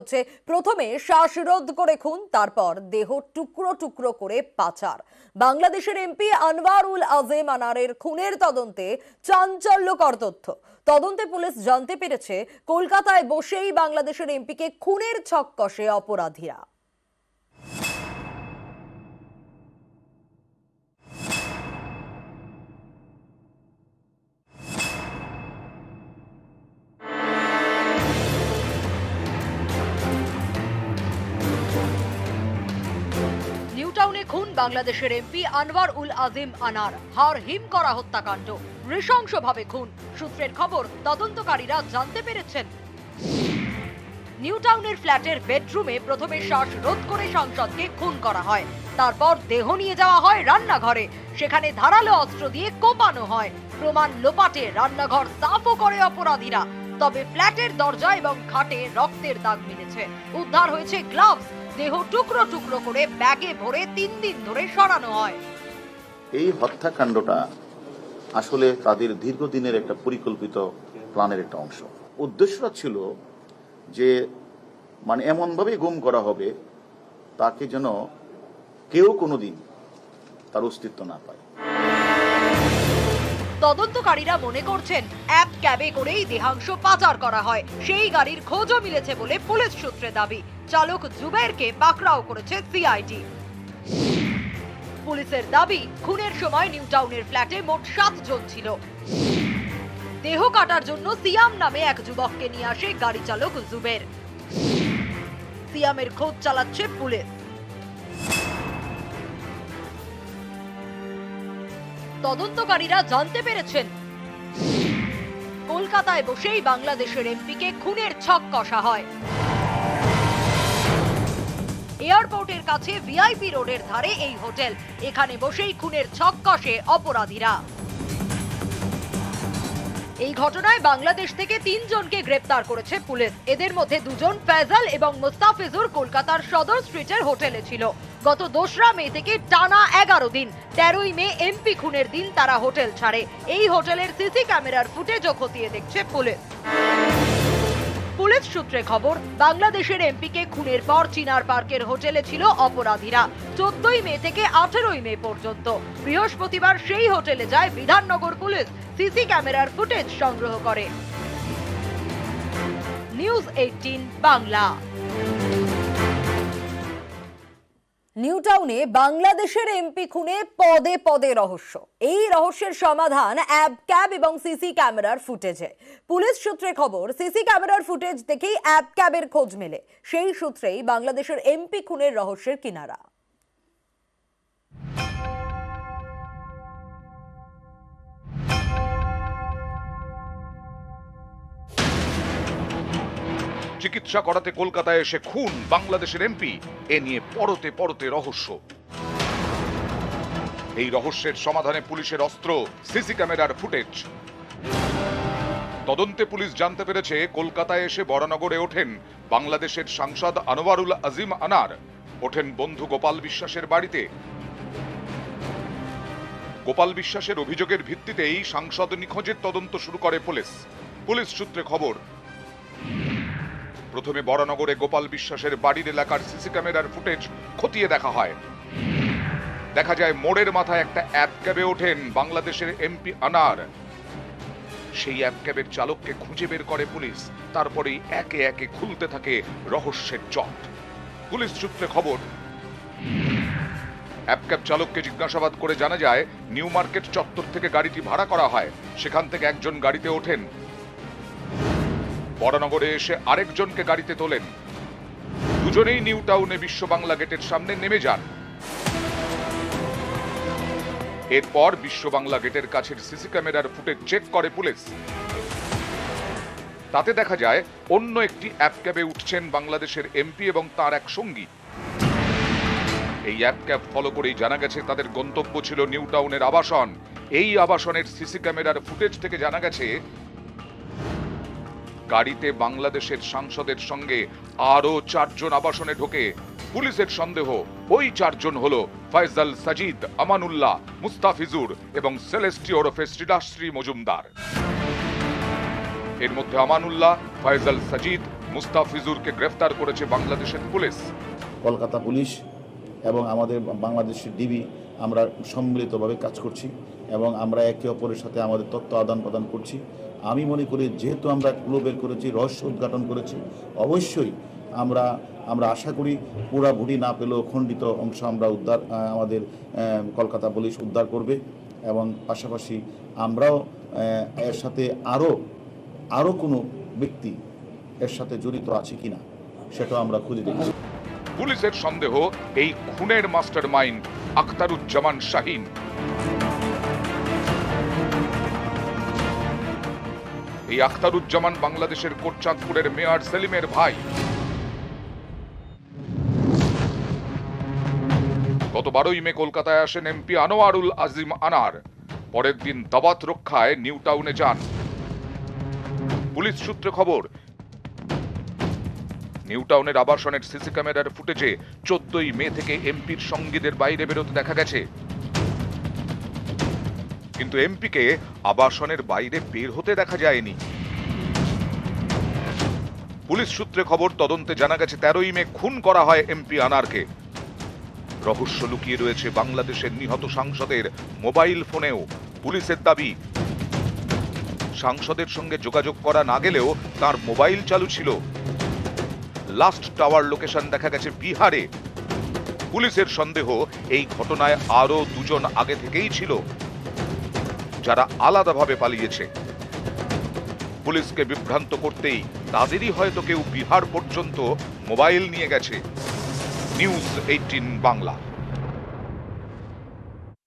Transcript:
হচ্ছে প্রথমে শ্বাসরোধ করে খুন, তারপর দেহ টুকরো টুকরো করে পাচার। বাংলাদেশের এমপি আনোয়ারুল আজিম আনারের খুনের তদন্তে চাঞ্চল্যকর তথ্য। তদন্তে পুলিশ জানতে পেরেছে কলকাতায় বসেই বাংলাদেশের এমপিকে খুনের ছক কষে অপরাধীরা। নিউটাউনে খুন বাংলাদেশের এমপি আনোয়ারুল আজিম আনার, হাড় হিম করা হত্যাকাণ্ড, নৃশংসভাবে খুন। সূত্রের খবর, তদন্তকারীরা জানতে পেরেছেন নিউটাউনের ফ্ল্যাটের বেডরুমে প্রথমে শ্বাসরোধ করে সাংসদকে খুন করা হয়, তারপর দেহ নিয়ে যাওয়া হয় রান্নাঘরে, সেখানে ধারালো অস্ত্র দিয়ে কোপানো হয়। প্রমাণ লোপাটে রান্নাঘর সাফও করে অপরাধীরা। তবে ফ্ল্যাটের দরজা এবং খাটে রক্তের দাগ মিলেছে। উদ্ধার হয়েছে গ্লাভস। দেহ টুকরো টুকরো করে ব্যাগে ভরে 3 দিন ধরে সরানো হয়। এই হত্যাকাণ্ডটা আসলে তাদের দীর্ঘদিনের একটা পরিকল্পিত প্ল্যানের একটা অংশ। উদ্দেশ্যটা ছিল যে এমনভাবে গুম করা হবে তাকে যেন কেউ কোনোদিন তার অস্তিত্ব না পায়। তদন্তকারীরা মনে করছেন এক ক্যাবে করেই দেহাংশ পাচার করা হয়। সেই গাড়ির খোঁজও মিলেছে বলে পুলিশ সূত্রে দাবি। চালক জুবেরকে পাকড়াও করেছে সিআইডি। পুলিশের দাবি, খুনের সময় নিউটাউনের ফ্ল্যাটে মোট 7 জন ছিল। দেহ কাটার জন্য সিয়াম নামে এক যুবককে নিয়ে আসে গাড়ি চালক জুবের। সিয়ামের খোঁজ চালাচ্ছে পুলিশ। তদন্তকারীরা জানতে পেরেছেন কলকাতায় বসেই বাংলাদেশের এমপিকে খুনের ছক কষা হয়। এয়ারপোর্টের কাছে ভিআইপি রোডের ধারে এই হোটেল, এখানে বসেই খুনের ছক কষে অপরাধীরা। এই ঘটনায় বাংলাদেশ থেকে 3 জনকে গ্রেপ্তার করেছে পুলিশ। এদের মধ্যে 2 জন ফয়সাল এবং মুস্তাফিজুর কলকাতার সদর স্ট্রিটের হোটেলে ছিল। গত 2রা মে থেকে টানা 11 দিন, 13ই মে এমপি খুনের দিন তারা হোটেল ছাড়ে। এই হোটেলের সিসি ক্যামেরার ফুটেজও খতিয়ে দেখছে পুলিশ। পুলিশ সূত্রে খবর, বাংলাদেশের এমপিকে খুনের পর চিনার পার্কের হোটেলে ছিল অপরাধীরা 14ই মে থেকে 18ই মে পর্যন্ত। বৃহস্পতিবার সেই হোটেলে যায় বিধাননগর পুলিশ, সিসি ক্যামেরার ফুটেজ সংগ্রহ করে। নিউজ 18 বাংলা। নিউটাউনে বাংলাদেশের এমপি খুনে পদে পদে রহস্য। এই রহস্যের সমাধান অ্যাব ক্যাব এবং সিসি ক্যামেরার ফুটেজে। পুলিশ সূত্রে খবর, সিসি ক্যামেরার ফুটেজ দেখেই অ্যাব ক্যাবের খোঁজ মেলে। সেই সূত্রেই বাংলাদেশের এমপি খুনের রহস্যের কিনারা। চিকিৎসা করাতে কলকাতায় এসে খুন বাংলাদেশের এমপি, এ নিয়ে পরতে পরতে রহস্য। এই রহস্যের সমাধানে পুলিশের অস্ত্র সিসি ক্যামেরার ফুটেজ। তদন্তে পুলিশ জানতে পেরেছে কলকাতায় এসে বরানগরে ওঠেন বাংলাদেশের সাংসদ আনোয়ারুল আজিম আনার, ওঠেন বন্ধু গোপাল বিশ্বাসের বাড়িতে। গোপাল বিশ্বাসের অভিযোগের ভিত্তিতেই সাংসদ নিখোঁজের তদন্ত শুরু করে পুলিশ। পুলিশ সূত্রে খবর, প্রথমে বরানগরে গোপাল বিশ্বাসের বাড়ির এলাকার সিসি ক্যামেরার ফুটেজ খতিয়ে দেখা হয়। দেখা যায় মোড়ের মাথায় একটা অ্যাব ক্যাবে ওঠেন বাংলাদেশের এমপি আনার। সেই অ্যাব ক্যাবের চালককে খুঁজে বের করে পুলিশ। তারপরেই একে একে খুলতে থাকে রহস্যের জট। পুলিশ সূত্রে খবর, অ্যাব ক্যাব চালককে জিজ্ঞাসাবাদ করে জানা যায় নিউ মার্কেট চত্বর থেকে গাড়িটি ভাড়া করা হয়। সেখান থেকে একজন গাড়িতে ওঠেন, বরানগরে এসে আরেকজনকে গাড়িতে তোলেন। দুজনেই নিউ টাউনে বিশ্ব বাংলা গেটের সামনে নেমে যান। এরপর বিশ্ব বাংলা গেটের কাছের সিসি ক্যামেরার ফুটেজ চেক করে পুলিশ। তাতে দেখা যায় অন্য একটি অ্যাব ক্যাবে উঠছেন বাংলাদেশের এমপি এবং তার এক সঙ্গী। এই অ্যাব ক্যাব ফলো করেই জানা গেছে তাদের গন্তব্য ছিল নিউ টাউনের আবাসন। এই আবাসনের সিসি ক্যামেরার ফুটেজ থেকে জানা গেছে গাড়িতে বাংলাদেশের সাংসদের সঙ্গে আরো 4 জন আবাসনে ঢোকে। পুলিশের সন্দেহ ওই 4 জন হলো ফয়সাল, সাজিদ, আমানুল্লাহ, মুস্তাফিজুর এবং সেলেস্টি ওরফে শ্রীরাশ্রী মজুমদার। এর মধ্যে আমানুল্লাহ, ফয়সাল, সাজিদ মুস্তাফিজুরকে গ্রেফতার করেছে বাংলাদেশের পুলিশ। কলকাতা পুলিশ এবং আমাদের বাংলাদেশের ডিবি আমরা সম্মিলিতভাবে কাজ করছি এবং আমরা একে অপরের সাথে আমাদের তথ্য আদান প্রদান করছি। আমি মনে করি যেহেতু আমরা ক্লু বের করেছি, রহস্য উদ্ঘাটন করেছি, অবশ্যই আমরা আশা করি পুরা ভুড়ি না পেলেও খণ্ডিত অংশ আমরা আমাদের কলকাতা পুলিশ উদ্ধার করবে এবং পাশাপাশি আমরাও এর সাথে আরও কোনো ব্যক্তি এর সাথে জড়িত আছে কিনা সেটাও আমরা খুঁজে দেখছি। পুলিশের সন্দেহ এই খুনের মাস্টারমাইন্ড আখতারুজ্জামান শাহিন। এই আখতারুজ্জামান বাংলাদেশের কোটচাঁদপুরের মেয়র সেলিমের ভাই। গত 12ই মে কলকাতায় আসেন এমপি আনোয়ারুল আজিম আনার। পরের দিন দাওয়াত রক্ষায় নিউ টাউনে যান। পুলিশ সূত্রে খবর, নিউ টাউনের আবাসনের সিসি ক্যামেরার ফুটেজে 14ই মে থেকে এমপির সঙ্গীদের বাইরে বেরোতে দেখা গেছে, কিন্তু এমপিকে আবাসনের বাইরে বের হতে দেখা যায়নি। পুলিশ সূত্রে খবর, তদন্তে জানা গেছে 13ই মে খুন করা হয় এমপি আনারকে। রহস্য লুকিয়ে রয়েছে বাংলাদেশের নিহত সাংসদের মোবাইল ফোনেও। পুলিশের দাবি, সাংসদের সঙ্গে যোগাযোগ করা না গেলেও তার মোবাইল চালু ছিল। লাস্ট টাওয়ার লোকেশন দেখা গেছে বিহারে। পুলিশের সন্দেহ এই ঘটনায় আরো 2 জন আগে থেকেই ছিল, যারা আলাদাভাবে পালিয়েছে। পুলিশকে বিভ্রান্ত করতেই তাদেরই হয়তো কেউ বিহার পর্যন্ত মোবাইল নিয়ে গেছে। নিউজ 18 বাংলা।